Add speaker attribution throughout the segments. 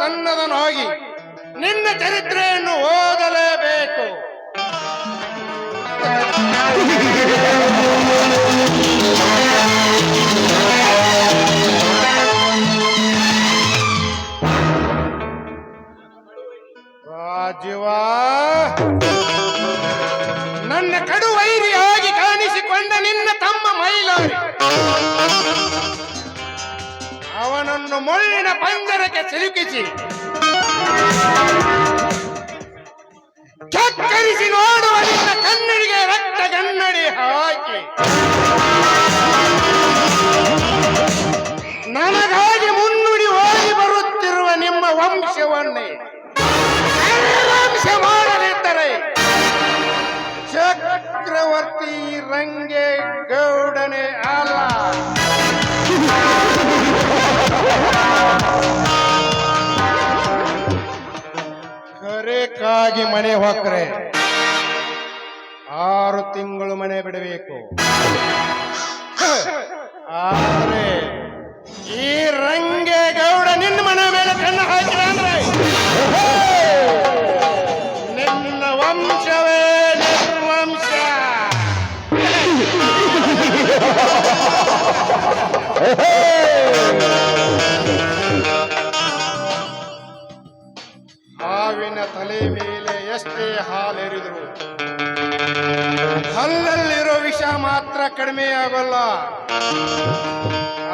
Speaker 1: ಸಣ್ಣದನ್ನು ಹೋಗಿ ನಿನ್ನ ಚರಿತ್ರೆಯನ್ನು ಓದಲೇಬೇಕು. ರಾಜೀವ, ನನ್ನ ಕಡುವೈರಿಯಾಗಿ ಕಾಣಿಸಿಕೊಂಡ ನಿನ್ನ ತಮ್ಮ ಮೈಲಾರಿ ಅವನನ್ನು ಮುಳ್ಳಿನ ಪಂಜರಕ್ಕೆ ಸಿಲುಕಿಸಿ ಚಕ್ಕರಿಸಿ ನೋಡುವ ನಿನ್ನ ಕಣ್ಣಡಿಗೆ ರಕ್ತ ಕನ್ನಡಿ ಹಾಕಿ ನನಗಾಗಿ ಮುನ್ನುಡಿ ಓದಿ ಬರುತ್ತಿರುವ ನಿಮ್ಮ ವಂಶವನ್ನೇ ವಂಶ ಮಾಡಲಿದ್ದರೆ ಚಕ್ರವರ್ತಿ ರಂಗೇಗೌಡನೇ ಅಲ್ಲ. ಕರೆಕಾಗಿ ಮನೆ ಹೊಕ್ಕರೆ 6 ತಿಂಗಳು ಮನೆ ಬಿಡಬೇಕು. ಆದರೆ ಈ ರಂಗೇಗೌಡ ನಿನ್ನ ಮನೆ ಮೇಲೆ ಕಣ್ಣು ಹಾಕಿದ ಅಂದ್ರೆ ನಿನ್ನ ವಂಶವೇ ನಿರ್ವಂಶ. ಹಾವಿನ ತಲೆ ಮೇಲೆ ಎಷ್ಟೇ ಹಾಲೆರಿದ್ರು ಹಲ್ಲಲ್ಲಿರೋ ವಿಷ ಮಾತ್ರ ಕಡಿಮೆ ಆಗೋಲ್ಲ.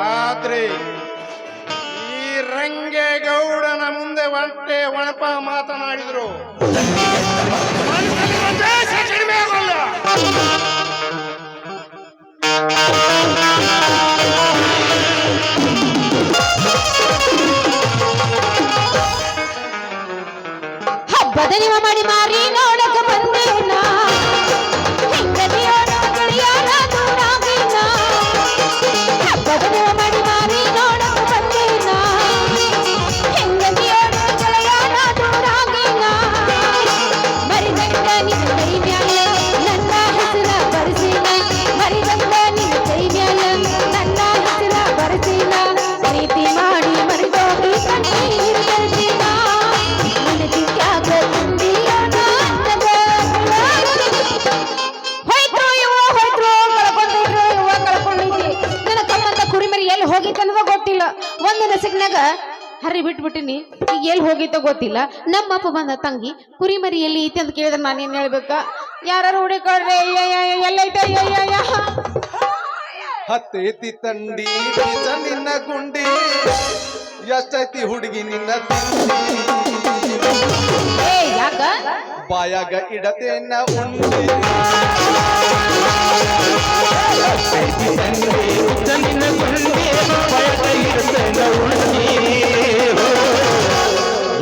Speaker 1: ಆದ್ರೆ ಈ ರಂಗೇಗೌಡನ ಮುಂದೆ ಒಂಟೆ ಒಣಪ ಮಾತನಾಡಿದ್ರು ಮನಸ್ಸಲ್ಲಿರೋ ದ್ವೇಷ ಕಡಿಮೆ ಆಗೋಲ್ಲ.
Speaker 2: ಹಬ್ಬದ ನಿಮ್ಮ ಮಾಡಿ ಮಾರಿ ನೋಡಕ ಬಂದೇನ ಹಬ್ಬದ ನಿಮ್ಮ ಮಾಡಿ ಮಾರಿ ನೋಡಕ ಬಂದೇನ ಹೆಂಗದಿಯೋಡ ಗೆಳೆಯನ ದೂರಾಗಿನ ಮರಿದಂಗ ನಿನ್ನ ಕೈ ಮ್ಯಾಲ ನನ್ನ ಹೆಸರ ಬರೆಸಿನ ಮರಿದಂಗ ನಿನ್ನ ಕೈ ಮ್ಯಾಲ ನನ್ನ ಹೆಸರ ಬರೆಸಿನ ಪ್ರೀತಿ ಮಾಡಿ ಮರಿದೋಗಿ ಕಣ್ಣೀರು ತರಿಸಿನ ಹೋಗಿತ್ತನ್ನೋದ ಗೊತ್ತಿಲ್ಲ. ಒಂದು ನಸಿಕ್ನಾಗ ಹರಿ ಬಿಟ್ಬಿಟ್ಟಿನಿ. ಈಗ ಎಲ್ಲಿ ಹೋಗಿತ್ತೋ ಗೊತ್ತಿಲ್ಲ. ನಮ್ಮಪ್ಪ ಬಂದ ತಂಗಿ ಕುರಿಮರಿ ಎಲ್ಲಿ ಐತಿ ಅಂತ ಕೇಳಿದ್ರೆ ನಾನೇನ್ ಹೇಳ್ಬೇಕ? ಯಾರು ಹುಡುಕೊಳ್ರೆ ಎಲ್ಲೈತೆ
Speaker 3: ಹತ್ತೈತಿ ತಂಡಿ ನಿನ್ನ ಗುಂಡಿ ಎಷ್ಟೈತಿ ಹುಡುಗಿ ನಿನ್ನ
Speaker 2: ಯಾಕ
Speaker 3: ಬಾಯಾಗ ಇಡತೇನ ಉಂಡಿ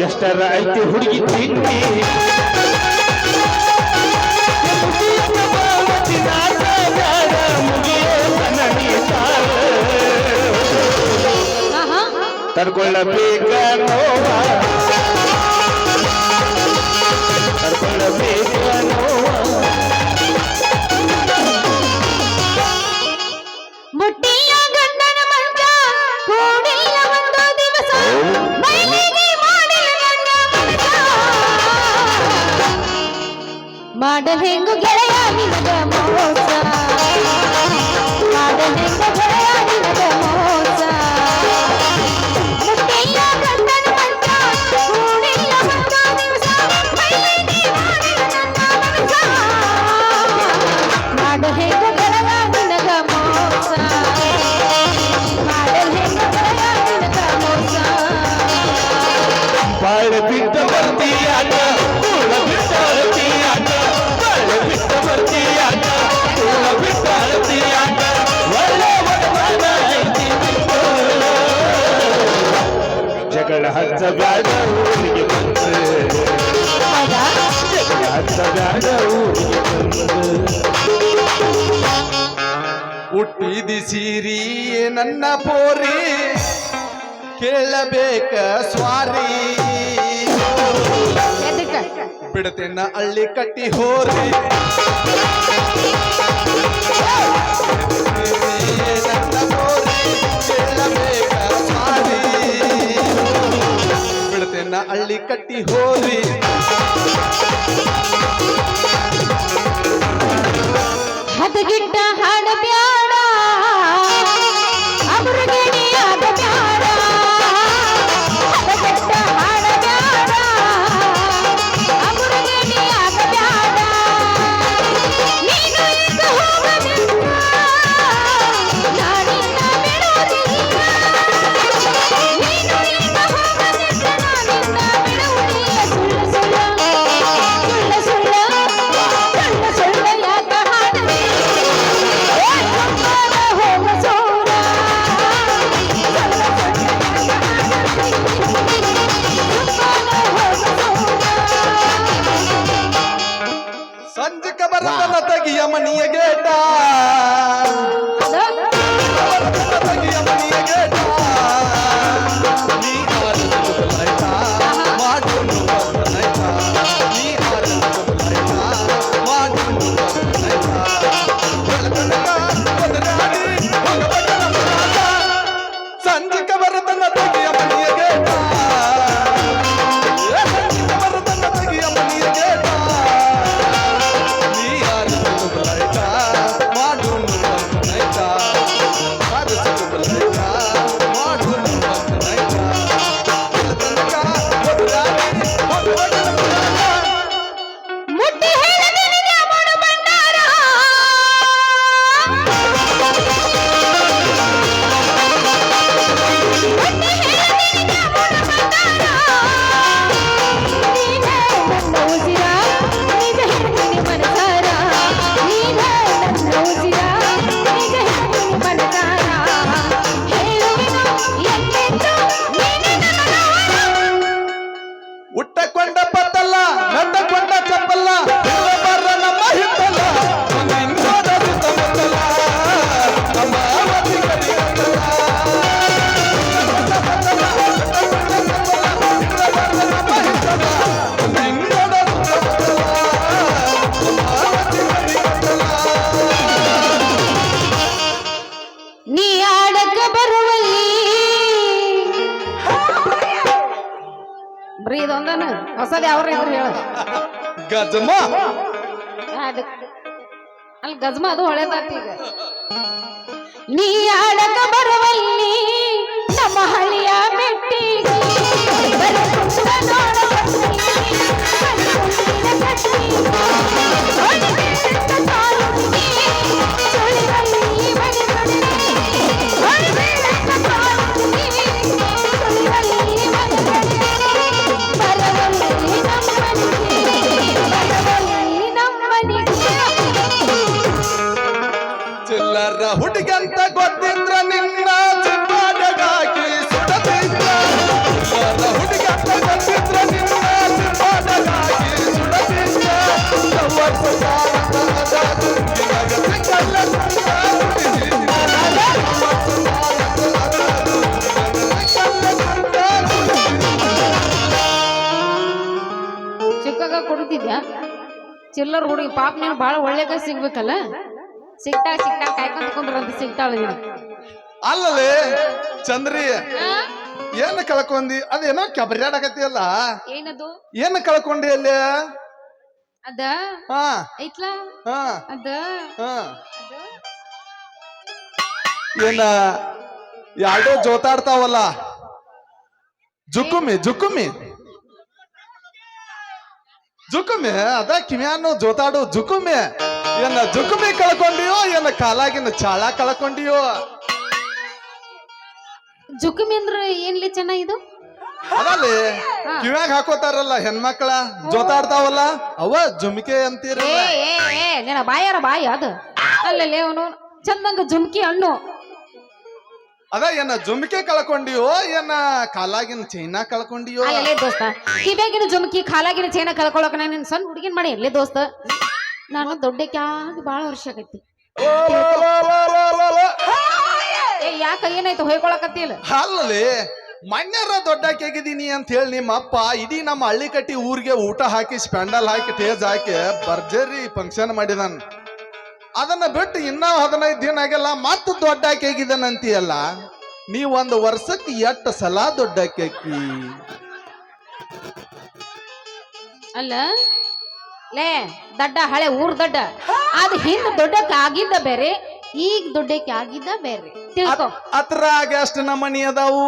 Speaker 4: ಎಷ್ಟರ ಐತಿ ಹುಡುಗಿ ತಿಂಡಿ ತಡ್ಕೊಳ್ಳಬೇಕ ನೋವ ತಡ್ಕೊಳ್ಳಬೇಕ ನೋವ
Speaker 2: ಮುಟ್ಟಿಯ ಗಂಡನ ಮಂಚ ಕೂಡಿಲ್ಲ ಒಂದು ದಿವಸ ಮೈಲಿಗೆ ಮಾಡಿಲ್ಲ ನನ್ನ ಮನಸ ಮಾಡಲ್ ಹೆಂಗು ಗೆಳೆಯ ನಿನಗ ಮೋಸ ಮಾಡಲ್ ಹೆಂಗು ಗೆಳೆಯ ನಿನಗ ಮೋಸ ಮುಟ್ಟಿಯ ಗಂಡನ ಮಂಚ ಕೂಡಿಲ್ಲ ಒಂದು ದಿವಸ ಮೈಲಿಗೆ ಮಾಡಿಲ್ಲ ನನ್ನ ಮನಸ ಮಾಡಲ್ ಹೆಂಗು ಗೆಳೆಯ ನಿನಗ ಮೋಸ ಮಾಡಲ್ ಹೆಂಗು ಗೆಳೆಯ ನಿನಗ ಮೋಸ
Speaker 4: ಬಾಳ ಬಿಟ್ಟ ಬರ್ತೀಯಾಗ ಕೂಳ ಬಿಟ್ಟಾಳ್ತೀಯಾಗ ಬಾಳ ಬಿಟ್ಟ ಬರ್ತೀಯಾಗ ಕೂಳ ಬಿಟ್ಟಾಳ್ತೀಯಾಗ ಒಳ್ಳೆ ವರಮಾನ ಐತಿ ಜಗಳ ಹಚ್ಚಬ್ಯಾಡ ಊರಿಗೆ ಬಂದು ಜಗಳ ಹಚ್ಚಬ್ಯಾಡ ಊರಿಗೆ ಬಂದು
Speaker 3: ಹುಟ್ಟಿದಿ ಸೀರಿ ನನ್ನ ಪೋರಿ ಕೇಳಬೇಕ ಸ್ವಾರಿ ಬಿಡತೇನ ಹಳ್ಳಿ ಕಟ್ಟಿ ಹೋರಿ ನನ್ನ ಪೋರಿ ಕೇಳಬೇಕ ಸ್ವಾರಿ ಬಿಡತೇನ ಬಿಡುತ್ತೇನ ಹಳ್ಳಿ ಕಟ್ಟಿ ಹೋರಿ
Speaker 2: ಹದಗಿಟ್ಟ ಹಾಡ ಬ್ಯಾಡ ಅವರಿಗೆ ಆದ ಬ್ಯಾಡ ಹದಗಿಟ್ಟ ಹಾಡ ಬ್ಯಾಡ ಅವರಿಗೆ ಆದ ಬ್ಯಾಡ ನೀನು ಈಗ ಹೋಗಲಿಲ್ಲ ನಾನಿನ್ನ ಬಿಡುವುದಿಲ್ಲ ನೀನು ಈಗ ಹೋಗಲಿಲ್ಲ ನಾನಿನ್ನ ಬಿಡುವುದಿಲ್ಲ ಸುಳ್ಳು ಸುಳ್ಳು ಸುಳ್ಳು ಸುಳ್ಳು ಸುಳ್ಳು ಸುಳ್ಳು ಯಾಕ ಹಾಡಲಿ ಹೋಗ ಸೋರ
Speaker 3: ಸಂಜಕ ಬರತನ ತಗಿಯ ಮನಿಯ ಗೇಟ ತಗಿಯ ಮನಿಯ ಗೇಟ ನೀ ಆರದು ಬಲಾಯ್ತ ಮಾಡೋನು ಬಲಾಯ್ತ ನೀ ಆರದು ಬಲಾಯ್ತ ಮಾಡೋನು ಬಲಾಯ್ತ ಬೆಳತನಕ ಬದಲಾಡಿ ಹೋಗಬಟ್ಟನ ಬರಾಟ ಸಂಜಕ ಬರತನ ತಗಿಯ ಮನಿಯ ಗೇಟ ಸಂಜಕ ಬರತನ ತಗಿಯ ಮನಿಯ ಗೇಟ ನೀ ಆರದು ಬಲಾಯ್ತ ಮಾಡೋನು ಬಲಾಯ್ತ ಆರದು ಬಲಾಯ್ತ ಮಾಡೋನು ಬಲಾಯ್ತ ಬೆಳತನಕ ಬದಲಾಡಿ ಹೋಗಬಟ್ಟನ ಬರಾಟ
Speaker 2: ಮುಟ್ಟಿ ಹೇಳದಿನಿಗೆ ಮಾಡು ಬಂಡಾರ ಮುಟ್ಟಿ ಹೇಳದಿನಿಗೆ ಮಾಡು ಬಂಡಾರ ನೀನೇ ನನ್ನ ಉಸಿರ ನಿಜ ಹೇಳ್ತೀನಿ ಮನಸಾರ ನೀನೇ ನನ್ನ ಉಸಿರ ನಿಜ ಹೇಳ್ತೀನಿ ಮನಸಾರ ಹೇಳುವೆನು ಎಂದೆಂದು ನೀನೇ ನನ್ನ ಗೌರವ.
Speaker 3: ಉಟ್ಟಕೊಂಡ ಪತ್ತಲ್ಲ ನಟ್ಟಕೊಂಡ ಚಪ್ಪಲ್ಲ ಬರ ನಮ್ಮ ಹಿತ್ತಲ್ಲ ನಿನ್ನೋದ ಸುತ್ತಮುತ್ತಲ ನಮ್ಮ ಅವಧಿ ಕಡಿಯಲ್ಲ ನಮ್ಮ ಹಿತ್ತಲ ನಿನ್ನೋದ ಸುತ್ತಮುತ್ತಲ ನಮ್ಮ ಅವಧಿ ಕಡಿಯಲ್ಲ
Speaker 2: ನೀ ಆಡಕ ಬರುವಲ್ಲಿ ಬರೀ ಇದೊಂದನ ಹೊಸದ ಯಾವ್ರ ಇದ್ರು ಹೇಳ
Speaker 3: ಗಜಮ
Speaker 2: ಅಲ್ಲಿ ಗಜ್ಮ ಅದು ಹೊಳೆದಾತಿ ಈಗ ನೀ ಆಡಕ ಬರುವಲ್ಲಿ ನಮ್ಮ ಹಳಿಯ ಮೆಟ್ಟಿಗೆ ಬರಕುಂಡ ನೋಡ ಬನ್ನಿ, ಕಣ್ಮುಂದಿನ ಕಟ್ಟಿಗೆ, ಹೊಡೆಬೀಳತ್ತ ಕಾಲುಗೆ, ಸುಳಿವಲ್ಲಿ ಮನೆಗಳಿಗೆ, ಹೊಡೆಬೀಳತ್ತ ಕಾಲುಗೆ, ಸುಳಿವಲ್ಲಿ ಮನೆಗಳಿಗೆ, ಬರವಲ್ಲಿ ನಮ್ಮನಿಗೆ
Speaker 3: ಚಿಲ್ಲರ ಹುಡುಗಂತ ಗೊತ್ತಿದ್ರ ನಿನ್ನ ಚಿಪ್ಪಾಡಗಾಕಿ ಸುಡತಿದ್ರ ಚಿಲ್ಲರ ಹುಡುಗಂತ ಗೊತ್ತಿದ್ರ ನಿನ್ನ ಚಿಪ್ಪಾಡಗಾಕಿ ಸುಡತಿದ್ರ ವರ್ಷ
Speaker 2: ಚಿಕ್ಕಗ ಕೊಡ್ತಿದ್ಯಾ ಚಿಲ್ಲರ್ ಹುಡುಗಿ ಪಾಪ ನೀನು ಬಾಳ ಒಳ್ಳೆಗ ಸಿಗ್ಬೇಕಲ್ಲ ಸಿಗ್ತಾಳ ಕಾಯ್ಕೊಂತ ಕುಂದ್ರಂತ ಸಿಗ್ತಾಳ ನೀನು
Speaker 3: ಅಲ್ಲಲೇ ಚಂದ್ರಿ ಏನ್ ಕಳ್ಕೊಂಡಿ ಅದೇನೋ ಕಬರ್ಯಾಡಕತ್ತಿಯಲ್ಲ
Speaker 2: ಏನದು
Speaker 3: ಏನ್ ಕಳ್ಕೊಂಡಿ ಅಲ್ಲಿ
Speaker 2: ಅದ
Speaker 3: ಹಾ
Speaker 2: ಐತ್ಲ
Speaker 3: ಹಾ
Speaker 2: ಅದ
Speaker 3: ಹಾ
Speaker 2: ಅದ
Speaker 3: ಏನ ಯಾಡೋ ಜೋತಾಡ್ತಾವಲ್ಲ ಜುಕುಮಿ ಜುಕುಮಿ ಜುಕುಮಿ ಅದ ಕಿವ್ಯಾನು ಜೋತಾಡು ಜುಕುಮಿ ಏನ ಜುಕುಮಿ ಕಳ್ಕೊಂಡಿಯೋ ಏನ ಕಾಲಾಗಿನ ಚಾಳ ಕಳ್ಕೊಂಡಿಯೋ
Speaker 2: ಜುಕುಮಿ ಅಂದ್ರ ಏನ್ಲಿ ಚೆನ್ನ ಇದು
Speaker 3: ಅದಲ್ಲಿ ಕಿವ್ಯಾಗ ಹಾಕೋತಾರಲ್ಲ ಹೆಣ್ಮಕ್ಳ ಜೋತಾಡ್ತಾವಲ್ಲ ಅವ ಜುಮ್ಕೆ ಅಂತೀರ
Speaker 2: ಏ ಏ ಏ ನಿನ್ನ ಬಾಯಾರ ಬಾಯಿ ಅದು ಅಲ್ಲಲ್ಲೇ ಅವನು ಚಂದಂಗ ಜುಮ್ಕಿ ಹಣ್ಣು
Speaker 3: ಅದ ಏನ ಜುಮ್ಕೆ ಕಳ್ಕೊಂಡಿಯೋ ಏನ ಕಾಲಾಗಿನ ಚೈನಾ ಕಳ್ಕೊಂಡಿಯೋ
Speaker 2: ಅಲ್ಲೇ ದೋಸ್ತ ಕಿವ್ಯಾಗಿನ ಜುಮ್ಕಿ ಖಾಲಾಗಿನ ಚೈನ ಕಳ್ಕೊಳಕ ನಾನು ಸಣ್ಣ ಹುಡುಗಿನ ಮಾಡಿ ಎಲ್ಲೇ ದೋಸ್ತ ನಾನು ದೊಡ್ಡಕ್ಕಾಗಿ ಬಾಳ ವರ್ಷ ಆಗೈತಿ ಏ ಯಾಕ ಏನಾಯ್ತು ಹೊಯ್ಕೊಳಕತ್ತಿಲ್ಲ
Speaker 3: ಅಲ್ಲಲ್ಲಿ ಮನ್ಯಾರ ದೊಡ್ಡಾಕಿಯಾಗಿದ್ದೀನಿ ಅಂತ ಹೇಳಿ ನಿಮ್ಮ ಅಪ್ಪ ಇಡೀ ನಮ್ಮ ಹಳ್ಳಿ ಕಟ್ಟಿ ಊರಿಗೆ ಊಟ ಹಾಕಿ ಸ್ಪೆಂಡಲ್ ಹಾಕಿ ಟೇಜ್ ಹಾಕಿ ಭರ್ಜರಿ ಫಂಕ್ಷನ್ ಮಾಡಿದಾನ ಅದನ್ನ ಬಿಟ್ಟು ಇನ್ನ 15 ದಿನ ಆಗಿಲ್ಲ ಮತ್ತ ದೊಡ್ಡಾಕಿ ಆಗಿದ್ದಾನಂತೀಯಲ್ಲ ನೀ ಒಂದು ವರ್ಷಕ್ಕೆ ಎಷ್ಟು ಸಲ ದೊಡ್ಡಾಕಿ
Speaker 2: ಅಲ್ಲ ಲೇ ದಡ್ಡ ಹಳೆ ಊರ್ ದಡ್ಡ ಅದ್ ಹಿಂದ ದೊಡ್ಡಕ್ಕೆ ಆಗಿದ್ದ ಬೇರೆ ಈಗ ದೊಡ್ಡಕ್ಕೆ ಆಗಿದ್ದ ಬೇರೆ ತಿಳ್ಕೊ.
Speaker 3: ಅದ್ರಾಗ ಎಷ್ಟು ನಮನಿ ಅದಾವು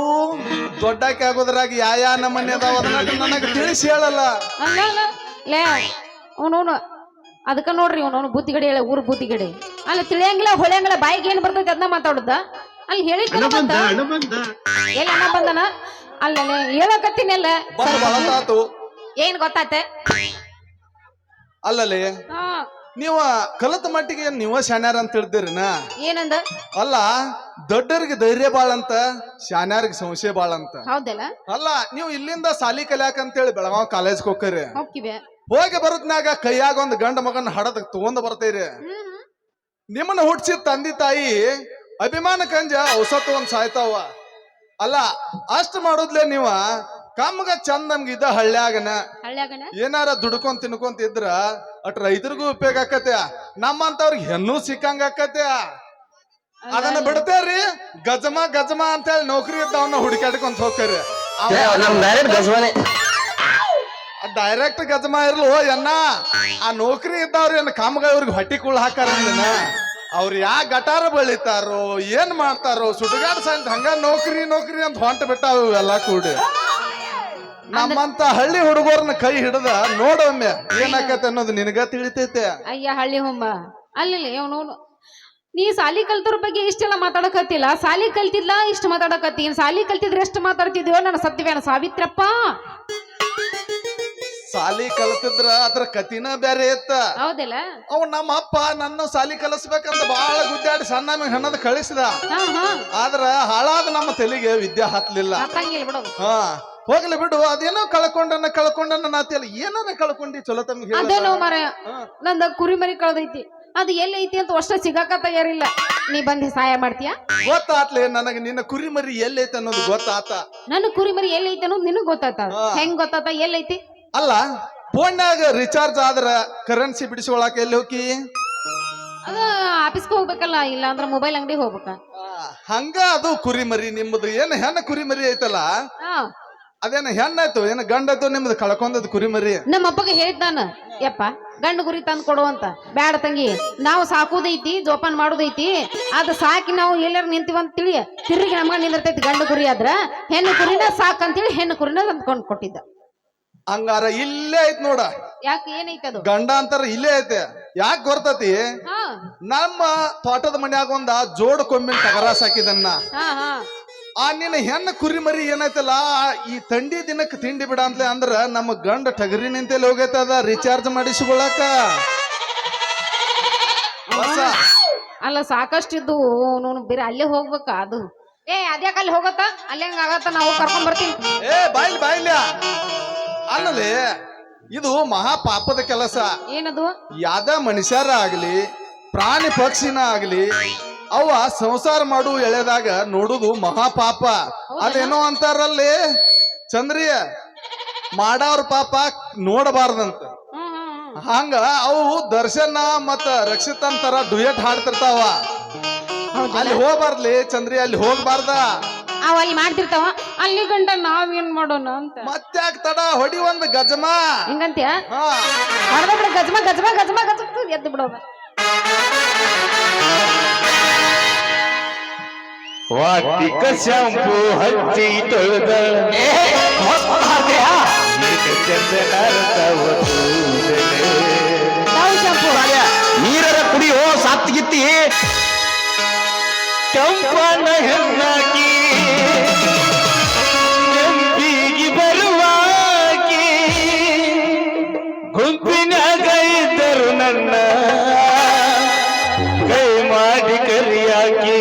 Speaker 3: ದೊಡ್ಡಕ್ಕೆ ಆಗೋದ್ರಾಗ ಯಾ ನಮನಿ ಅದಾವ ಅದನ್ನ ನನಗೆ ತಿಳಿಸಿ ಹೇಳಲ್ಲ.
Speaker 2: ಅಲ್ಲ ಅಲ್ಲ ಲೇ ಅವನವನು ಅದಕ್ಕ ನೋಡ್ರಿ ಅವನವನು ಬುದ್ಧಿಗಡೆ ಹೇಳ ಊರ್ ಬುದ್ಧಿಗಡೆ ಅಲ್ಲ ತಿಳಿಯಂಗಿಲ್ಲ ಹೊಳೆಯಂಗಿಲ್ಲ ಬಾಯಿಗೆ ಏನ್ ಬರ್ತೈತಿ ಅದನ್ನ ಮಾತಾಡುದ ಅಲ್ಲಿ ಹೇಳಿ ಎಲ್ಲ ಅಣ್ಣ ಬಂದನ ಅಲ್ಲ ಹೇಳಕತ್ತೀನಿ ಅಲ್ಲ
Speaker 3: ಬಂದು ಬಳತಾತು
Speaker 2: ಏನ್ ಗೊತ್ತಾತೆ
Speaker 3: ಅಲ್ಲಲ್ಲಿ
Speaker 2: ಹಾ
Speaker 3: ನೀವ ಕಲತ ಮಟ್ಟಿಗೆ ನೀವ ಶಾನ್ಯಾರ ಅಂತ ಹೇಳ್ತೀರಿನ
Speaker 2: ಏನಂದ
Speaker 3: ಅಲ್ಲ ದೊಡ್ಡರಿಗೆ ಧೈರ್ಯ ಬಾಳ ಅಂತ ಶಾನ್ಯಾರಿಗೆ ಸಂಶಯ ಬಾಳ ಅಂತ.
Speaker 2: ಹೌದಲ್ಲ
Speaker 3: ಅಲ್ಲ ನೀವು ಇಲ್ಲಿಂದ ಸಾಲಿ ಕಲಿಯಾಕ ಅಂತೇಳಿ ಬೆಳಗಾವ್ ಕಾಲೇಜ್ಗೆ ಹೋಗ್ಕರಿ
Speaker 2: ಹೋಗ್ತಿವೆ
Speaker 3: ಹೋಗಿ ಬರತ್ನಾಗ ಕೈಯಾಗ ಒಂದ್ ಗಂಡ ಮಗನ ಹಡದ ತಗೊಂಡ್ ಬರ್ತೈರಿ. ನಿಮ್ಮನ್ನ ಹುಡ್ಸಿದ ತಂದೆ ತಾಯಿ ಅಭಿಮಾನ ಕಂಜ ಔಸತ್ ಒಂದ್ ಸಾಯ್ತಾವ. ಅಲ್ಲ ಅಷ್ಟ್ ಮಾಡೋದ್ಲೆ ನೀವ ಕಮ್ಗ ಚಂದ ನಮ್ಗ ಇದ್ದ ಹಳ್ಳ್ಯಾಗನ ಏನಾರ ದುಡ್ಕೊಂಡ್ ತಿನ್ಕೊಂತ ಇದ್ರ ಅಟ್ ರೈತರಿಗೂ ಉಪಯೋಗ ಆಕತ್ಯ ನಮ್ಮಂತವ್ರಿಗೆ ಹೆಣ್ಣು ಸಿಕ್ಕಂಗ ಆಕತ್ಯ. ಅದನ್ನ ಬಿಡ್ತೇರಿ ಗಜಮ ಗಜಮ ಅಂತ ಹೇಳಿ ನೌಕರಿ ಇದ್ದವನ್ನ ಹುಡುಕಾಡ್ಕೊಂತ ಹೋಗ್ಕರಿ. ಡೈರೆಕ್ಟ್ ಗಜಮ ಇರ್ಲು ಎನ್ನ ಆ ನೌಕರಿ ಇದ್ದವ್ರು ಏನ್ ಕಾಮಗ ಇವ್ರಿಗೆ ಹೊಟ್ಟಿ ಕುಳ್ಳ ಹಾಕಾರ ಅವ್ರು ಯಾ ಗಟಾರ ಬೆಳಿತಾರೋ ಏನ್ ಮಾಡ್ತಾರೋ ಸುಡುಗಾಡ ಸಂತ ಹಂಗ ನೌಕರಿ ನೌಕರಿ ಅಂತ ಹೊಂಟ ಬಿಟ್ಟಾವ ಇವೆಲ್ಲ ಕೂಡಿ. ನಮ್ಮಂತ ಹಳ್ಳಿ ಹುಡುಗರನ್ನ ಕೈ ಹಿಡದ ನೋಡೊಮ್ಮೆ ಏನಾಕತ್ತೆ ಅನ್ನೋದು ನಿನಗ ತಿಳಿತೈತೆ.
Speaker 2: ಅಯ್ಯ ಹಳ್ಳಿ ಹೊಮ್ಮ ಅಲ್ಲಿ ಅವನು ನೀ ಸಾಲಿ ಕಲ್ತವ್ರ ಬಗ್ಗೆ ಇಷ್ಟೆಲ್ಲ ಮಾತಾಡಕತ್ತಿಲ್ಲ. ಸಾಲಿ ಕಲ್ತಿದ್ಲ ಇಷ್ಟು ಮಾತಾಡಕತ್ತಿ. ಸಾಲಿ ಕಲ್ತಿದ್ರೆ ಎಷ್ಟು ಮಾತಾಡ್ತಿದ್ಯೋ ನನ್ನ ಸತ್ಯವೇನ ಸಾವಿತ್ರಪ್ಪ.
Speaker 3: ಸಾಲಿ ಕಲ್ತಿದ್ರ ಅದ್ರ ಕತಿನ ಬೇರೆ ಇತ್ತ.
Speaker 2: ಹೌದಲ್ಲ
Speaker 3: ಅವ್ ನಮ್ಮ ಅಪ್ಪ ನನ್ನ ಸಾಲಿ ಕಲಿಸ್ಬೇಕಂತ ಬಾಳ ಗುದ್ದಾಡಿ ಸಣ್ಣ ಹಣ್ಣದ ಕಳಿಸಿದ. ಆದ್ರ ಹಾಳಾದ ನಮ್ಮ ತಲೆಗೆ ವಿದ್ಯೆ ಹತ್ಲಿಲ್ಲ. ಹಾ ಹೋಗ್ಲಿ ಬಿಡು ಅದೇನೋ ಕಳ್ಕೊಂಡನ್ನ ನಾತಿಯಲ್ಲ ಏನಾರ ಕಳ್ಕೊಂಡಿ ಚಲೋ ತಮ್ಗೆ
Speaker 2: ಅದೇನೋ ಮರ ನಂದ ಕುರಿ ಮರಿ ಕಳ್ದೈತಿ ಅದು ಎಲ್ಲಿ ಐತಿ ಅಂತ ಅಷ್ಟ ಸಿಗಾಕ ತಯಾರಿಲ್ಲ. ನೀ ಬಂದಿ ಸಹಾಯ ಮಾಡ್ತೀಯ?
Speaker 3: ಗೊತ್ತಾತ್ಲೆ ನನಗೆ ನಿನ್ನ ಕುರಿ ಮರಿ ಎಲ್ಲೈತಿ ಅನ್ನೋದು ಗೊತ್ತಾತ.
Speaker 2: ನನ್ನ ಕುರಿ ಮರಿ ಎಲ್ಲೈತಿ ಅನ್ನೋದು ನಿನಗ್ ಗೊತ್ತಾತ. ಹೆಂಗ್ ಗೊತ್ತಾತ ಎಲ್ಲೈತಿ?
Speaker 3: ಅಲ್ಲ ಫೋನ್ಯಾಗ ರಿಚಾರ್ಜ್ ಆದ್ರ ಕರೆನ್ಸಿ ಬಿಡಿಸ್ಕೊಳಕ ಎಲ್ಲಿ ಹೋಗಿ
Speaker 2: ಅದ ಆಫೀಸ್ಗೆ ಹೋಗ್ಬೇಕಲ್ಲ, ಇಲ್ಲ ಅಂದ್ರೆ ಮೊಬೈಲ್ ಅಂಗಡಿ ಹೋಗ್ಬೇಕ.
Speaker 3: ಹಂಗ ಅದು ಕುರಿ ಮರಿ ನಿಮ್ಮದು ಏನ್ ಹೆಣ್ಣ ಕುರಿ ಮರಿ ಐತಲ್ಲ ಅದೇನ ಹೆಣ್ಣಾಯ್ತು ಏನ ಗಂಡಾಯ್ತು ನಿಮ್ದು ಕಳ್ಕೊಂಡದ್ ಕುರಿ ಮರಿ.
Speaker 2: ನಮ್ಮ ಅಪ್ಪಗೆ ಹೇಳ್ತಾನ ಯಪ್ಪ ಗಂಡು ಗುರಿ ತಂದು ಕೊಡು ಅಂತ. ಬ್ಯಾಡ ತಂಗಿ ನಾವು ಸಾಕುದೈತಿ ಜೋಪಾನ ಮಾಡುದೈತಿ ಅದ್ ಸಾಕಿ ನಾವು ಎಲ್ಲಾರು ನಿಂತೀವಂತ ತಿಳಿ ತಿರುಗಿ ನಮ್ಗ ನಿಂದಿರ್ತೈತಿ. ಗಂಡು ಕುರಿ ಆದ್ರ ಹೆಣ್ಣು ಕುರಿನ ಸಾಕಂತೇಳಿ ಹೆಣ್ಣು ಕುರಿನ ತಂದ್ಕೊಂಡ್ ಕೊಟ್ಟಿದ್ದ.
Speaker 3: ಹಂಗಾರ ಇಲ್ಲೇ ಐತ್ ನೋಡ.
Speaker 2: ಯಾಕೆ ಏನೈತೆ ಅದು?
Speaker 3: ಗಂಡ ಅಂತಾರ ಇಲ್ಲೇ ಐತೆ. ಯಾಕೆ ಗೊತ್ತತಿ ನಮ್ಮ ತೋಟದ ಮನ್ಯಾಗ ಒಂದ ಜೋಡ್ ಕೊಂಬಿನ ಟಗರ ಸಾಕಿದನ್ನ ಆ ನಿನ್ನ ಹೆಣ್ಣ ಕುರಿ ಮರಿ ಏನೈತಲ್ಲ ಈ ಥಂಡಿ ದಿನಕ್ಕೆ ತಿಂಡಿ ಬಿಡ ಅಂತಲೇ ಅಂದ್ರ ನಮ್ಮ ಗಂಡ ಟಗರಿ ನಿಂತಲ್ಲಿ ಹೋಗೈತದ ರಿಚಾರ್ಜ್ ಮಾಡಿಸ್ಕೊಳಕ.
Speaker 2: ಅಲ್ಲ ಸಾಕಷ್ಟಿದ್ದು ನೋನು ಬೇರೆ ಅಲ್ಲೇ ಹೋಗ್ಬೇಕ. ಅದು ಅದ್ಯಾಕ ಅಲ್ಲಿ ಹೋಗತ್ತ ಅಲ್ಲೇ ಹಂಗ ಆಗತ್ತ. ನಾವು ಕರ್ಕೊಂಡ್ ಬರ್ತೀವಿ.
Speaker 3: ಬಾಯ್ಲ್ಯ ಅನ್ನಲೇ ಇದು ಮಹಾ ಪಾಪದ ಕೆಲಸ.
Speaker 2: ಏನದು?
Speaker 3: ಯಾದ ಮನುಷ್ಯರ ಆಗ್ಲಿ ಪ್ರಾಣಿ ಪಕ್ಷಿನ ಆಗ್ಲಿ ಅವ ಸಂಸಾರ ಮಾಡು ಎಳೆದಾಗ ನೋಡುದು ಮಹಾಪಾಪ. ಅದೇನೋ ಅಂತಾರಲ್ಲಿ ಚಂದ್ರಿಯ ಮಾಡವ್ರ ಪಾಪ ನೋಡಬಾರ್ದಂತ. ಹಂಗ ಅವು ದರ್ಶನ ಮತ್ತ ರಕ್ಷಿತ್ ಅಂತಾರ ಡುಯೆಟ್ ಹಾಡ್ತಿರ್ತಾವ. ಅಲ್ಲಿ ಹೋಗ್ಬಾರ್ಲಿ ಚಂದ್ರಿ, ಅಲ್ಲಿ ಹೋಗ್ಬಾರ್ದ.
Speaker 2: ಅವ್ ಅಲ್ಲಿ ಮಾಡ್ತಿರ್ತಾವ ಅಲ್ಲಿ ಗಂಟ ನಾವೇನ್ ಮಾಡೋಣ ಅಂತ.
Speaker 3: ಮತ್ತ್ಯಾಕ್ ತಡ ಹೊಡಿ ಒಂದ್ ಗಜಮ
Speaker 2: ಹಿಂಗಂತ್ಯ ಬಿಡ ಗಜಮ ಗಜಮ ಗಜಮ ಗಜಮ ಎದ್ದು ಬಿಡೋದ.
Speaker 4: ವಾಟಿಕ ಶಾಂಪು ಹಚ್ಚಿ ತೊಳೆದ ನೀರರ ಕುಡಿಯೋ ಸಾತ್ಗಿತ್ತಿ ಕೆಂಪನ ಹೆಣ್ಣಾಕಿ ಕೆಂಪಿಗೆ ಬರುವಾಕಿ ಗುಂಪಿನಾಗ ಇದ್ದರು ನನ್ನ ಕೈ ಮಾಡಿ ಕರಿಯಾಕಿ.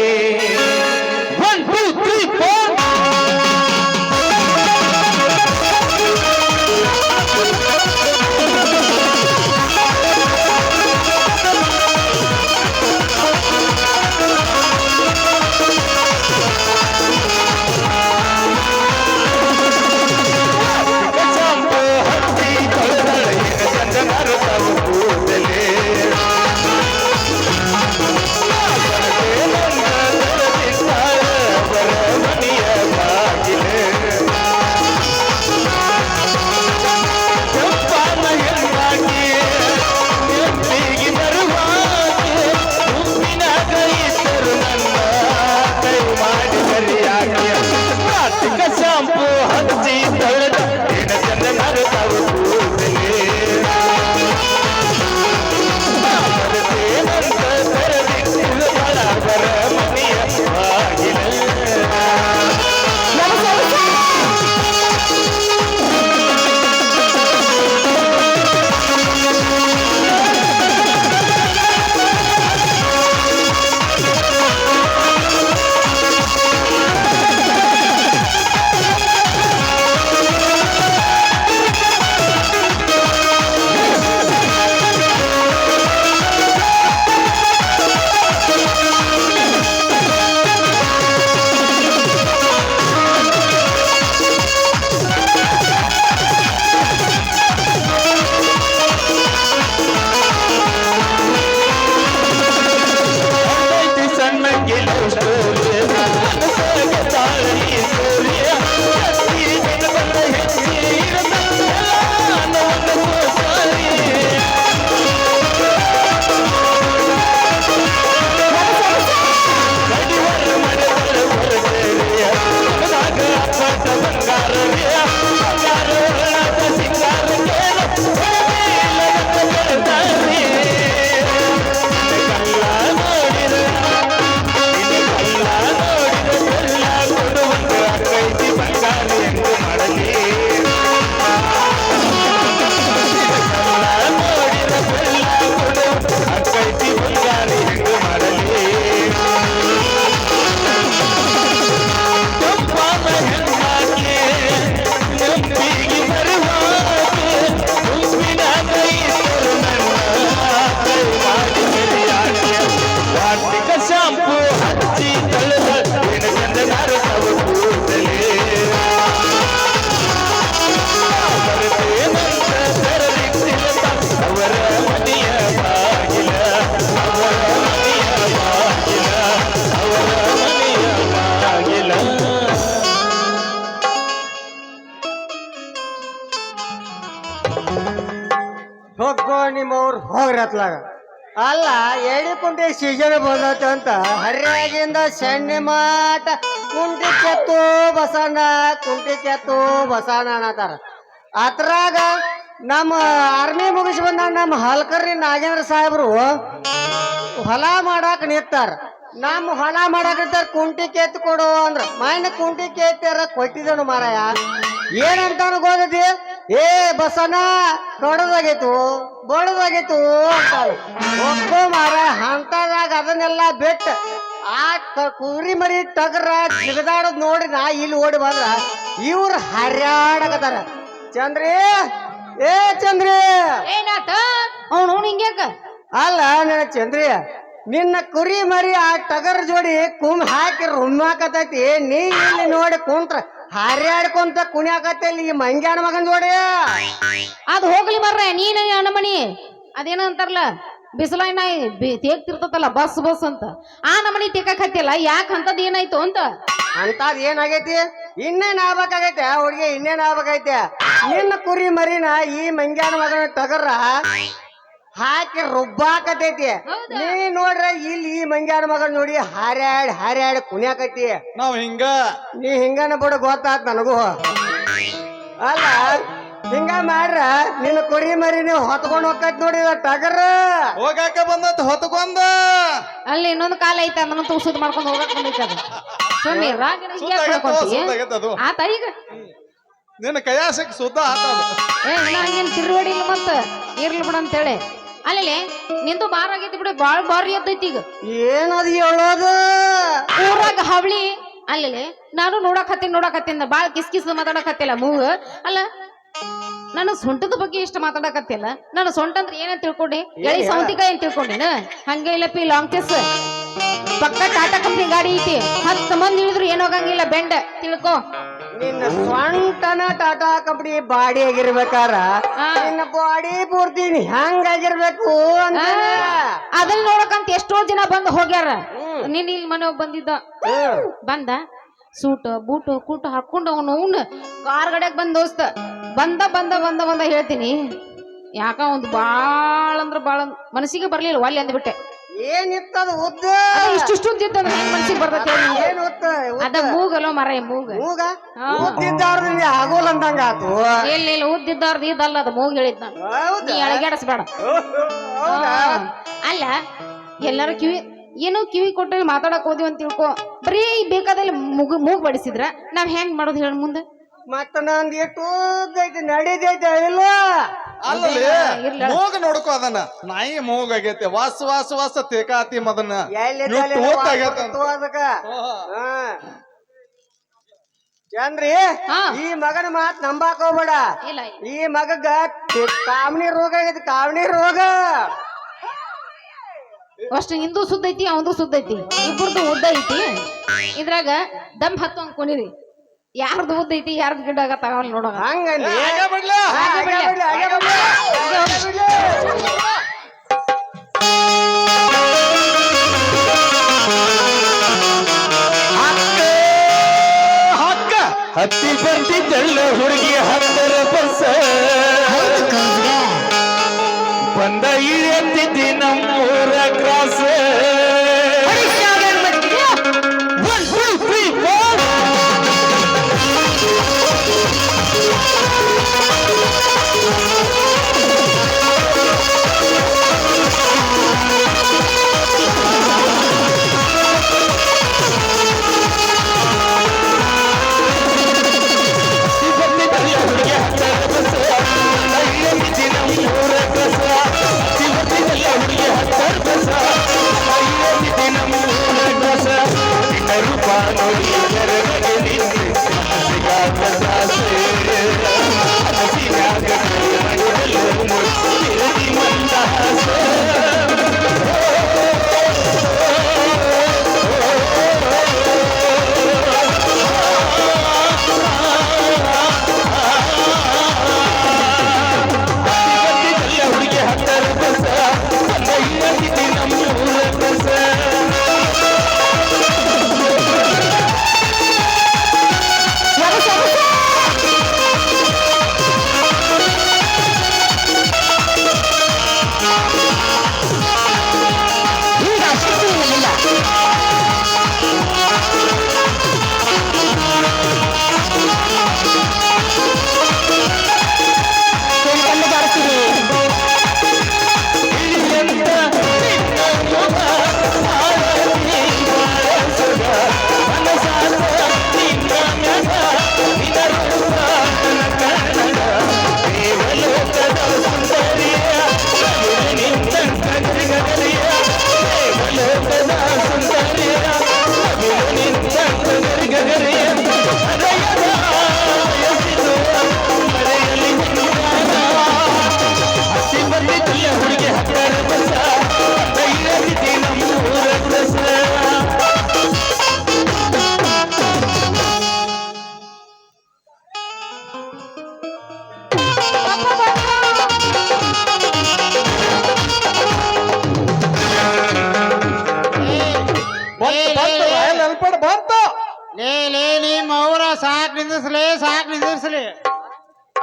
Speaker 5: ಹೋಗೋ ನಿಮ್ಮವ್ರು ಹೋಗ್ರಿ ಅತ್ಲಾಗ ಅಲ್ಲ ಎಡಿ ಕುಂಟೆ ಸೀಸನ್ ಬಂದತ ಅಂತ ಹರಿಯಾಗಿಂದ ಸಣ್ಣ ಮಾಟ ಕುಂಟಿ ಕೆತ್ತು ಬಸಣ್ಣ ಕುಂಟಿ ಕೆತ್ತು ಬಸಣ್ಣ ಅನ್ನತಾರ ಅದ್ರಾಗ ನಮ್ಮ ಆರ್ಮಿ ಮುಗಿಸಿ ಬಂದ ನಮ್ಮ ಹಲ್ಕರ್ರಿ ನಾಗೇಂದ್ರ ಸಾಹೇಬ್ರು ಹೊಲ ಮಾಡಾಕ ನಿಂತಾರ ನಮ್ಮ ಹೊಲ ಮಾಡಾಕ ನಿಂತಾರ ಕುಂಟಿ ಕೆತ್ತು ಕೊಡು ಅಂದ್ರ ಮೈನ ಕುಂಟಿ ಕೆತ್ತಾರ ಕೊಟ್ಟಿದನು ಮಾರಾಯ ಏನಂತಾನು ಗೊತ್ತೈತಿ ಏ ಬಸಣ್ಣ ದೊಡ್ಡದಾಗೈತು ಬಡದಾಗೈತು ಅಂತಾನು ಒಬ್ಬ ಮಾರ ಅಂತದಾಗ ಅದನ್ನೆಲ್ಲ ಬಿಟ್ಟು ಆ ಕುರಿ ಮರಿ ಟಗರ ಜಿಗದಾಡೋದ್ ನೋಡಿ ನಾ ಇಲ್ಲಿ ಓಡಿ ಬಂದ್ರ ಇವ್ರು ಹರ್ಯಾಡಕತ್ತಾರ ಚಂದ್ರಿ ಏ ಚಂದ್ರಿ
Speaker 2: ಏನಾತ ಅವನು ಹಿಂಗ್ಯಾಕ
Speaker 5: ಅಲ್ಲ ನನ್ನ ಚಂದ್ರಿ ನಿನ್ನ ಕುರಿ ಮರಿ ಆ ಟಗರ್ ಜೋಡಿ ಹಾಕಿ ರುಮ್ಮಾಕತೈತಿ ನೀ ಇಲ್ಲಿ ನೋಡಿ ಕುಂತ್ರ ಹಾರ್ಯಾಡ್ಕೊಂತ ಕುಣಿಯಾಕತ್ತಲ್ಲಿ ಈ ಮಂಗ್ಯಾನ ಮಗನ್ ಜೋಡಿ
Speaker 2: ಅದು ಹೋಗ್ಲಿ ಮರ್ರೆ ನೀನ ನಮ್ಮನಿ ಅದೇನ ಅಂತಾರಲ್ಲ ಬಿಸಿಲಾಯಿ ನಾಯಿ ತೇಗ್ತಿರ್ತತಲ್ಲ ಬಸ್ ಬಸ್ ಅಂತ ಆ ನಮ್ಮನಿ ತೇಕಕ್ ಹತ್ತಿಲ್ಲ ಯಾಕ ಅಂತದ್ ಏನಾಯ್ತು ಅಂತ
Speaker 5: ಅಂತದ್ ಏನಾಗೈತಿ ಇನ್ನೇನ್ ಆಗ್ಬೇಕಾಗೈತೆ ಹುಡ್ಗಿ ಇನ್ನೇನ್ ಆಗ್ಬೇಕಾಗೈತೆ ನಿನ್ನ ಕುರಿ ಮರಿನ ಈ ಮಂಗ್ಯಾನ ಮಗನ ಟಗರ ಹಾಕಿ ರುಬ್ಬಾಕತೈತಿ ನೀ ನೋಡ್ರ ಇಲ್ಲಿ ಈ ಮಂಗ್ಯಾನ ಮಗನ್ ನೋಡಿ ಹಾರ್ಯಾಡ್ ಕುಣಿಯಾಕೈತಿ
Speaker 3: ನಾವ್ ಹಿಂಗ
Speaker 5: ನೀ ಹಿಂಗನ ಬಿಡು ಗೊತ್ತಾತ್ ನನಗೂ ಅಲ್ಲ ಹಿಂಗ ಮಾಡ್ರ ನಿನ್ನ ಕುರಿ ಮರಿ ನೀವು ಹೊತ್ಕೊಂಡ್ ಹೋಗ್ತೈತಿ ನೋಡಿ ಟಗರ್
Speaker 3: ಹೋಗಾಕ ಬಂದತ್ ಹೊತ್ಕೊಂಡ
Speaker 2: ಅಲ್ಲಿ ಇನ್ನೊಂದು ಕಾಲ ಐತೆ ಅದನ್ನ ತೂಸುದ್ ಮಾಡ್ಕೊಂಡು ಹೋಗಕ್ ಬಂದೈತೆ ಅದು ಸುಮ್ಮನೆ
Speaker 3: ಸುದ್ದಾಗೈತೆ ಅದು
Speaker 2: ಆತ ಈಗ
Speaker 3: ನಿನ್ನ ಕೈಯಾಸಕ್ ಸುದ್ದ ಆತದ
Speaker 2: ಹಂಗೇನ್ ತಿರುವಡಿ ಇಲ್ಲ ಮತ್ತ ಇರ್ಲಿ ಬಿಡ ಅಂತೇಳಿ ಅಲ್ಲೇ ನಿಂದು ಬಾರ್ ಆಗೈತಿ ಬಿಡು ಬಾರಿ ಎದ್ದೈತಿ ಈಗ
Speaker 5: ಏನದು ಹೇಳೋದು
Speaker 2: ಊರಾಗ ಹವಳಿ ಅಲ್ಲೇ ನಾನು ನೋಡಕತ್ತೀನಿ ಬಾಳ ಕಿಸ್ ಮಾತಾಡಕತ್ತಿಲ್ಲ ಮೂಗ್ ಅಲ್ಲ ನಾನು ಸೊಂಟದ ಬಗ್ಗೆ ಇಷ್ಟ ಮಾತಾಡಕತ್ತಿಲ್ಲ ನಾನು ಸೊಂಟ ಅಂದ್ರೆ ಏನೇನ್ ತಿಳ್ಕೊಂಡಿ ಎಳಿ ಸೌಂತಿಕಾಯಿ ಏನ್ ತಿಳ್ಕೊಂಡಿನ ಹಂಗ ಇಲ್ಲಪ್ಪಿ ಲಾಂಗ್ ಚೆಸ್ ಪಕ್ಕ ಟಾಟಾ ಕಂಪ್ನಿ ಗಾಡಿ ಐತಿ 10 ಮಂದಿ ಇಳಿದ್ರು ಏನೋಗಂಗಿಲ್ಲ ಬೆಂಡ ತಿಳ್ಕೊ
Speaker 5: ನಿನ್ನ ಸ್ವಂತನ ಟಾಟಾ ಕಂಪನಿ ಬಾಡಿ ಆಗಿರ್ಬೇಕಾರ ನಿನ್ನ ಬಾಡಿ ಪೂರ್ತಿ ಹೆಂಗಾಗಿರ್ಬೇಕು ಅಂತ
Speaker 2: ಅದನ್ನ ನೋಡಕಂತ ಎಷ್ಟೋ ಜನ ಬಂದು ಹೋಗ್ಯಾರ ನೀನ್ ಇಲ್ಲಿ ಮನೆ ಬಂದಿದ್ದ ಬಂದ ಸೂಟ್ ಬೂಟು ಕೂಟು ಹಾಕೊಂಡು ಅವನು ಕಾರ್ ಗಡ್ಯಾಗ ಬಂದ್ ದೋಸ್ತ ಬಂದ ಹೇಳ್ತೀನಿ ಯಾಕ ಒಂದು ಬಾಳ ಅಂದ್ರ ಬಾಳ ಮನಸ್ಸಿಗೆ ಬರ್ಲಿಲ್ಲ ಒಲ್ಲಿ ಅಂದ್ಬಿಟ್ಟೆ
Speaker 5: ಏನಿತ್ತದ ಉದ್ದ
Speaker 2: ಇಷ್ಟಿಷ್ಟು ಉದ್ದಿದ್ದ ಹೆಂಗ್ ಮನ್ಸಿಗೆ ಬರ್ತೈತಿ
Speaker 5: ಏನ್ ಉತ್ತ
Speaker 2: ಅದ ಮೂಗಲ್ಲೋ ಮರ ಮೂಗ
Speaker 5: ಮೂಗ ಉದ್ದಿದ್ದಾರ್ದು ಆಗೋಲ್ ಅಂದಂಗ ಆತು
Speaker 2: ಇಲ್ಲ ಉದ್ದಿದ್ದಾರ್ದು ಇದಲ್ಲ ಅದು ಮೂಗ್ ಹೇಳಿದ್ ನಾನು ನೀ ಎಳಗಾಡಿಸ್ಬೇಡ ಅಲ್ಲ ಎಲ್ಲಾರ ಕಿವಿ ಕೊಟ್ಟು ಮಾತಾಡಕ್ ಹೋದಿವಿ ಅಂತ ತಿಳ್ಕೊ ಬರೀ ಬೇಕಾದಲ್ಲಿ ಮೂಗ್ ಬಡಿಸಿದ್ರ ನಾವ್ ಹೆಂಗ್ ಮಾಡೋದು ಹೇಳ ಮುಂದೆ
Speaker 5: ಮತ್ತ ನಂದ್ ಎಷ್ಟು ನಡೀತೈತೆ ಇಲ್ಲ
Speaker 3: ಅಲ್ಲಲ್ಲಿ ಮೂಗ ನೋಡ್ಕೋ ಅದನ್ನ ನಾಯಿ ಮೂಗ್ ಆಗೈತೆ ವಾಸ ತೇಕಾತಿ ಅದನ್ನ
Speaker 5: ಅದಕ್ಕ ಚಂದ್ರಿ ಈ ಮಗನ ಮಾತ್ ನಂಬಾಕ ಹೋಗ್ಬೇಡ ಈ ಮಗಗ ಕಾಮಣಿ ರೋಗ ಆಗೈತಿ ಕಾಮಣಿ ರೋಗ
Speaker 2: ಅಷ್ಟು ಹಿಂದೂ ಸುದ್ದ ಐತಿ ಅವಂದು ಸುದ್ದ ಐತಿ ಇಬ್ಬರದು ಉದ್ದ ಐತಿ ಇದ್ರಾಗ ದಮ್ ಹತ್ತು ಅನ್ಕೊಂಡಿರಿ ಯಾರ್ದು ಉದ್ದ ಐತಿ ಯಾರ್ದು ಗಿಡ ಆಗತ್ತಾಗಲ್ಲ ನೋಡೋ
Speaker 5: ಹಂಗಂದಿ
Speaker 4: ಹತ್ತಿ ಬರ್ತಿದ್ದಲ್ಲ ಹುಡುಗಿ 10 ಬಸ್ ಬಂದ ಇಳಿಯತ್ತಿದ್ದಿ ನಮ್ಮೂರ ಕ್ರಾಸ್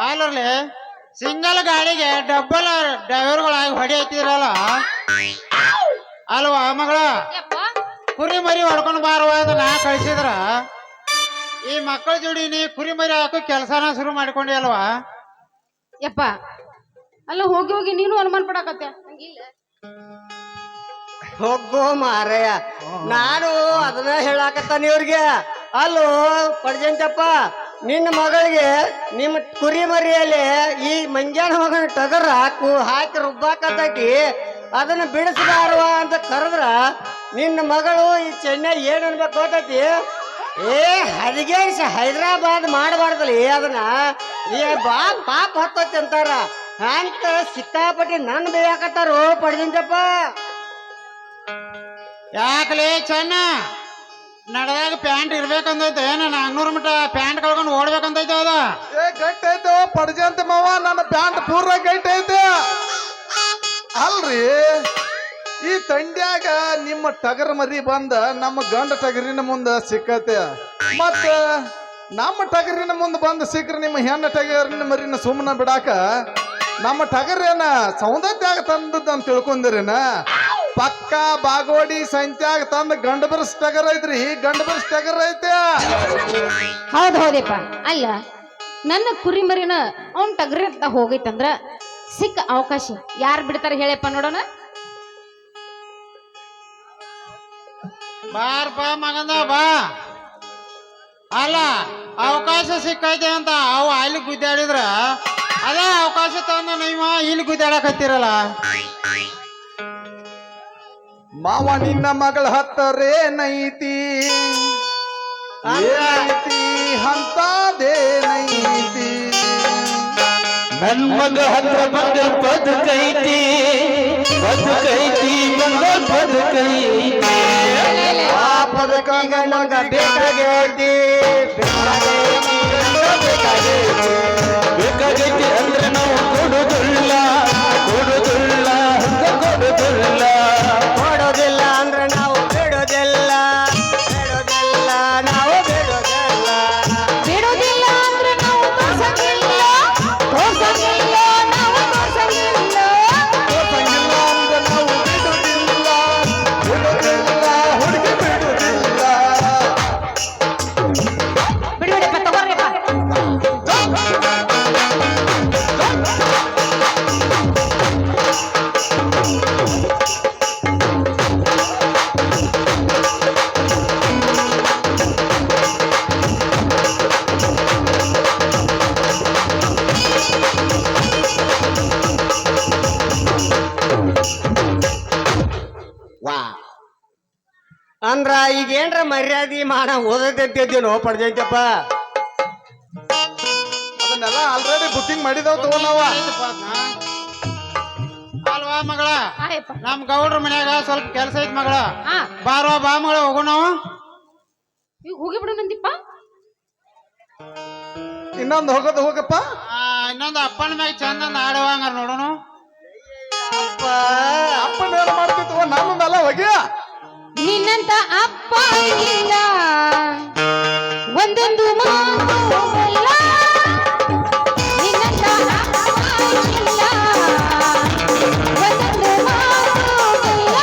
Speaker 1: ಅಲ್ಲರ್ಲಿ ಸಿಂಗಲ್ ಗಾಡಿಗೆ ಡಬ್ಬಲ್ ಡ್ರೈವರ್ಗಳಾಗಿ ಹೊಡಿ ಐತಿದ್ರಲ್ಲ ಅಲ್ವಾ ಮಗಳ ಕುರಿ ಮರಿ ಹೊಡ್ಕೊಂಡು ಬಾರುವ ಅಂತ ನಾ ಕಳಿಸಿದ್ರ ಈ ಮಕ್ಕಳ ಜೋಡಿ ನೀ ಕುರಿ ಮರಿ ಹಾಕೋ ಕೆಲಸನ ಶುರು ಮಾಡ್ಕೊಂಡಿ ಅಲ್ವಾ?
Speaker 2: ಯಪ್ಪ ಅಲ್ಲ ಹೋಗಿ ಹೋಗಿ ನೀನು ಅನುಮಾನ ಪಡಕತ್ತೆ.
Speaker 5: ಹೋಗೋ ಮಾರಯ್ಯ, ನಾನು ಅದನ್ನ ಹೇಳಾಕತ್ತಾನ ಇವ್ರಿಗೆ. ಅಲ್ಲೋ ಪಡ್ಜಂತಪ್ಪ, ನಿನ್ನ ಮಗಳಿಗೆ ನಿಮ್ಮ ಕುರಿ ಮರಿಯಲ್ಲಿ ಈ ಮಂಜಾನ ಮಗನ ಟಗರ ಹಾಕಿ ರುಬ್ಬಾಕತ್ತೈತಿ, ಅದನ್ನ ಬಿಡಿಸಬಾರುವ ಅಂತ ಕರೆದ್ರ ನಿನ್ನ ಮಗಳು ಈ ಚೆನ್ನೈ ಏನ್ ಅನ್ಬೇಕು ಗೊತ್ತೈತಿ? ಹದಿಗೇರಿಸಿ ಹೈದರಾಬಾದ್ ಮಾಡಬಾರ್ದಲ್ಲಿ ಅದನ್ನ. ಪಾಪ ಹತ್ತೈತಿ ಅಂತಾರ ಅಂತ ಸಿಕ್ಕಾಪಟ್ಟಿ ನನ್ನ ಬೇಯಾಕತ್ತಾರೋ ಪಡ್ಜಂತಪ್ಪ.
Speaker 1: ಯಾಕಲೇ ಚೆನ್ನ ನಡೆದಾಗ ಪ್ಯಾಂಟ್ ಇರ್ಬೇಕಂದೈತೆ, ನಾನು 400 ಮೀಟ ಪ್ಯಾಂಟ್ ಕಳ್ಕೊಂಡು ಓಡ್ಬೇಕಂತೈತೆ ಅದ.
Speaker 3: ಗಟ್ಟಿ ಐತೆ ಪಡ್ಜಂತ ಮಾವ, ನನ್ನ ಪ್ಯಾಂಟ್ ಪೂರ ಗಟ್ಟಿ ಐತೆ. ಅಲ್ರಿ ಈ ತಂಡ್ಯಾಗ ನಿಮ್ಮ ಟಗರ್ ಮರಿ ಬಂದ ನಮ್ಮ ಗಂಡ ಟಗರಿನ ಮುಂದ ಸಿಕ್ಕತೆ, ಮತ್ತ ನಮ್ಮ ಟಗರಿನ ಮುಂದ ಬಂದ ಸಿಕ್ಕ್ರ ನಿಮ್ಮ ಹೆಣ್ಣ ಟಗರಿನ ಮರಿನ ಸುಮ್ಮನ ಬಿಡಾಕ ನಮ್ಮ ಟಗರೇನ ಸೌಂದರ್ಯಾಗ ತಂದದ್ದು ಅಂತ ತಿಳ್ಕೊಂಡಿರೇನ? ಪಕ್ಕ ಬಾಗೋಡಿ ಸಂತ್ಯಾಗ ತಂದ ಗಂಡ ಬರ್ಸ್ ಟಗರ್ ಐತ್ರಿ, ಗಂಡ ಬರ್ಸ್ ಟಗರ್ ಐತೆ.
Speaker 2: ಹೌದ್ ಹೌದಪ್ಪ. ಅಲ್ಲ ನನ್ನ ಕುರಿ ಮರಿನ ಅವ್ನ್ ಟಗರಿ ಅಂತ ಹೋಗೈತಂದ್ರ ಸಿಕ್ಕ ಅವಕಾಶ ಯಾರು ಬಿಡ್ತಾರ ಹೇಳಪ್ಪ ನೋಡೋಣ.
Speaker 1: ಬಾರ್ಪ ಮಗಂದ ಬಾ. ಅಲ್ಲ ಅವಕಾಶ ಸಿಕ್ಕೈತೆ ಅಂತ ಅವು ಅಲ್ಲಿ ಗುದ್ದಾಡಿದ್ರ ಅದೇ ಅವಕಾಶ ತಂದು ನೀವು ಇಲ್ಲಿ ಗುದ್ದಾಡಕತ್ತೀರಲ್ಲ.
Speaker 3: ಮಾವ ನಿನ್ನ ಮಗಳ ಹತ್ತರೇನೈತಿ ಅಂತದೇನೈತಿ,
Speaker 4: ನನ್ ಮಗ ಹತ್ರ ಬಂದ ಬದುಕೈತಿ ಬದುಕೈತಿ
Speaker 5: ಆ ಪದಕೀಗ ನಂಗ ಬೇಕಾಗೈತಿ
Speaker 4: ಬೇಕಾಗೈತಿ ಅಂದ್ರೆ ನಾವು ಕೊಡುದಿಲ್ಲ ಕೊಡುದಿಲ್ಲ ಕೊಡುದಿಲ್ಲ
Speaker 5: ಕೊಡೋದಿಲ್ಲ ಅಂದ್ರೆ ನಾವು ಬಿಡೋದಿಲ್ಲ ಬಿಡೋದಿಲ್ಲ ನಾವು ಬಿಡೋದಿಲ್ಲ
Speaker 2: ಬಿಡೋದಿಲ್ಲ ಅಂದ್ರೆ ನಾವು ತೋರ್ಸಂಗಿಲ್ಲ ತೋರ್ಸಂಗಿಲ್ಲ ನಾವು ತೋರ್ಸಂಗಿಲ್ಲ.
Speaker 3: ತೋರ್ಸಂಗಿಲ್ಲ ಅಂದ್ರೆ ನಾವು ಬಿಡುವುದಿಲ್ಲ ಬಿಡುವುದಿಲ್ಲ ಹುಡುಗಿ ಬಿಡುವುದಿಲ್ಲ.
Speaker 2: ಬಿಡ್ಬಿಡಪ್ಪ ತಗೋರ್ರಿಪ್ಪ.
Speaker 5: ಅಂದ್ರ ಈಗ ಏನ್ರ ಮರ್ಯಾದಿ ಮಾನ ಓದತ್ತಿದ್ದೀನೋ ಪಡ್ಜೈತಪ್ಪ.
Speaker 3: ಅದನ್ನೆಲ್ಲ ಆಲ್ರೆಡಿ ಬುಕಿಂಗ್ ಮಾಡಿದಾವ್ ತಗೋ ನಾವ.
Speaker 1: ಅಲ್ವಾ ಮಗಳ,
Speaker 2: ಆಯಪ್ಪ.
Speaker 1: ನಮ್ ಗೌಡ್ರ ಮನ್ಯಾಗ ಸ್ವಲ್ಪ ಕೆಲಸ ಐತ್ ಮಗಳ.
Speaker 2: ಹಾ
Speaker 1: ಬಾರೋ ಬಾ ಮಗಳ ಹೋಗೋಣ ನಾವು.
Speaker 2: ಈಗ ಹೋಗಿ ಬಿಡು ನಂದಿಪ್ಪ.
Speaker 3: ಇನ್ನೊಂದು ಹೋಗೋದು ಹೋಗಪ್ಪ.
Speaker 1: ಇನ್ನೊಂದು ಅಪ್ಪನ ಮ್ಯಾಗ ಚಂದ ಆಡುವಂಗ ನೋಡೋಣ.
Speaker 3: ಅಪ್ಪನ ಏನು ಮಾಡ್ತಿತ್ತು ನಮ್ಮ ಮೇಲೆ ಹೋಗಿ.
Speaker 2: ನಿನ್ನಂತ ಅಪ್ಪ ಇಲ್ಲ ಒಂದೊಂದು ಮಾತು ಬಲ್ಲ. ನಿನ್ನಂತ ಅಪ್ಪ ಇಲ್ಲ ಒಂದೊಂದು ಮಾತು ಬಲ್ಲ.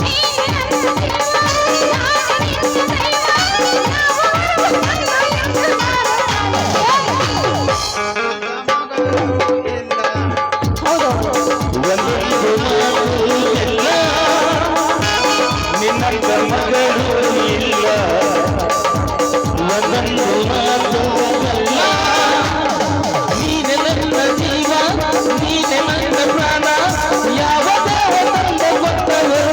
Speaker 2: ನೀನೇ ನನ್ನ ಜೀವ, ನಾನು ನಿನ್ನ ದೈವ, ನಾವು ಹೌದು
Speaker 4: ನಿನ್ನಂತ ಮಗಳು ಇಲ್ಲ ಒಂದೊಂದು ಮಾತು ಅಲ್ಲ. ನೀನೆ ನನ್ನ ಜೀವ ನೀನೆ ನನ್ನ ಪ್ರಾಣ ಯಾವುದೇ ತಂದ ಗೊತ್ತವರು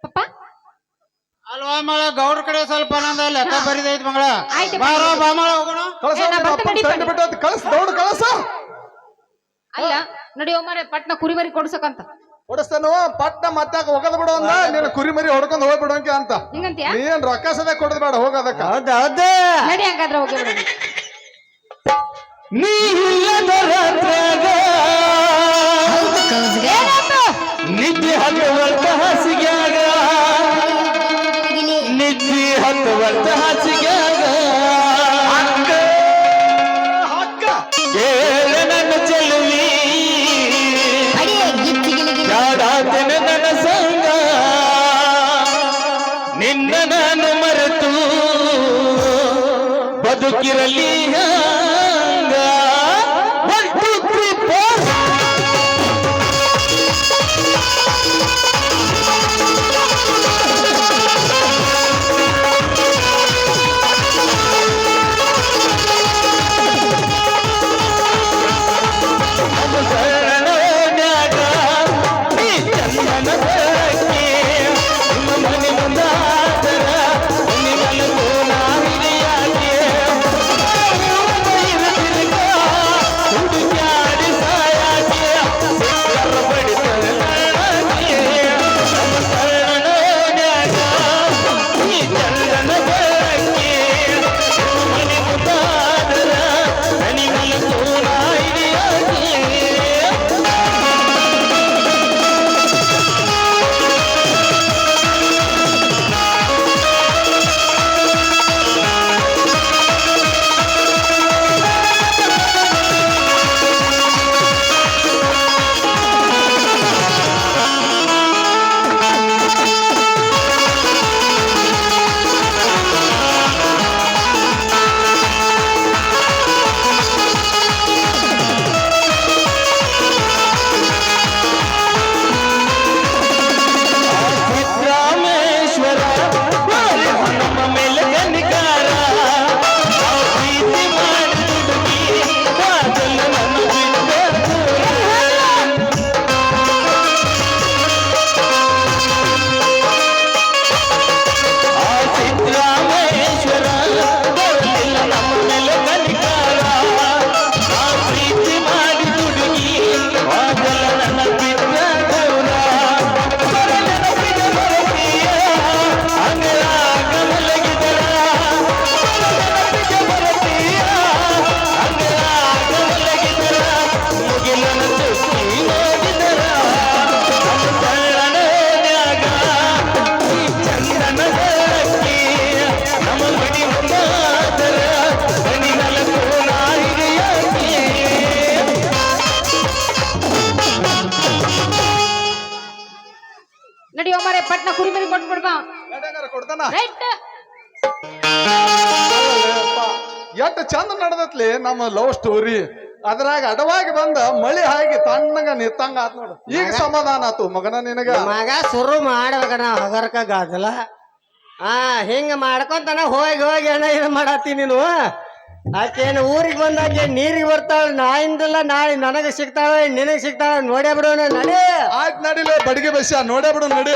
Speaker 2: ಪಪ್ಪ.
Speaker 1: ಅಲ್ವಾ ಮಗಳ, ಗೌಡ್ರ ಕಡೆ ಸ್ವಲ್ಪ ನಂದ ಲೆಕ್ಕ ಬರಿದೈತ್ ಮಗಳ.
Speaker 2: ಆಯ್ತು.
Speaker 1: ಬಾರೋ ಬಾ ಮಗಳ ಹೋಗೋಣ.
Speaker 3: ಕಳಸ
Speaker 2: ಏ, ನಾ ಬರ್ತೀನಿ,
Speaker 3: ಅಪ್ಪನ ತಂದು ಬಿಟ್ಟು ಕಳಸ ದೌಡ್ ಕಳಸ.
Speaker 2: ಅಲ್ಲ ನಡಿಯೋ ಮಾರೆ ಪಟ್ನ ಕುರಿ ಮರಿ ಕೊಡ್ಸಕಂತ
Speaker 3: ಹೊಡಸ್ತಾನು ಪಟ್ನ ಮತ್ತಾಕ ಹೋಗದ್ ಬಿಡು ಅಂದ. ನೀನು ಕುರಿ ಮರಿ ಹೊಡ್ಕೊಂಡು ಹೋಗ್ಬಿಡೋಂಕೆ ಅಂತ.
Speaker 2: ಹಿಂಗಂತೀಯ?
Speaker 3: ನೀನ್ ರೊಕ್ಕ ಸದ ಕೊಡದ್ ಬೇಡ ಹೋಗೋದಕ್ಕ.
Speaker 5: ಹೌದೌದು.
Speaker 2: ನಡಿ ಹಂಗಾದ್ರೆ ಹೋಗಿ ಬಿಡು.
Speaker 4: ನೀ ಇಲ್ಲದ ರಾತ್ರಾಗ ನಿದ್ದೆ ಹಗವರ್ತ ಹಾಸಿಗ್ಯಾಗ ನಿಂತಿ 10 ವರ್ಷ ಹಾಸಿಗ್ಯಾಗ ಕೇಳ ನನ್ನ ಚೆಲುವಿ ಯಾಡಾತನ ನನ್ನ ಸಂಗ ನಿನ್ನ ನಾನು ಮರೆತು ಬದುಕಿರಲಿ ಹಂಗ 1 2 3 4
Speaker 2: ನಡಿಯೋ ಮಾರೆ ಪಟ್ನ ಕುರಿಮರಿ ಕೊಟ್ಬಿಡ್ಬಾ
Speaker 3: ಕೊಡ್ತಾನ
Speaker 2: ರೈಟ್
Speaker 3: ಎಷ್ಟ್ ಚಂದ ನಡೆದತ್ಲಿ ನಮ್ಮ ಲವ್ ಸ್ಟೋರಿ ಅದ್ರಾಗ ಅಡವಾಗಿ ಬಂದ ಮಳಿ ಹಾಕಿ ತಣ್ಣಗ ನಿತ್ತಂಗ ಆತ್ ನೋಡು ಈಗ ಸಮಾಧಾನ ಆತು ಮಗನ ನಿನಗ
Speaker 5: ಮಗ ಶುರು ಮಾಡ್ಬೇಕಣ್ಣ ಹಗರ್ಕ ಗಾದಲ ಹಿಂಗ ಮಾಡ್ಕೊಂತಾನ ಹೋಗಿ ಹೋಗಿ ಅಣ್ಣ ಏನ್ ಮಾಡತ್ತಿ ನೀನು ಆಕೇನು ಊರಿಗೆ ಬಂದಾಕೆ ನೀರಿಗೆ ಬರ್ತಾಳ ನಾಯಿಂದಲ್ಲ ನಾಳೆ ನನಗೆ ಸಿಗ್ತಾಳ ನಿನಗೆ ಸಿಗ್ತಾಳ ನೋಡೇ ಬಿಡೋಣ ನಡಿ
Speaker 3: ಆಯ್ತು ನಡಿಲೆ ಬಡಿಗೆ ಬಸ್ಸ ನೋಡೇ ಬಿಡು ನಡಿ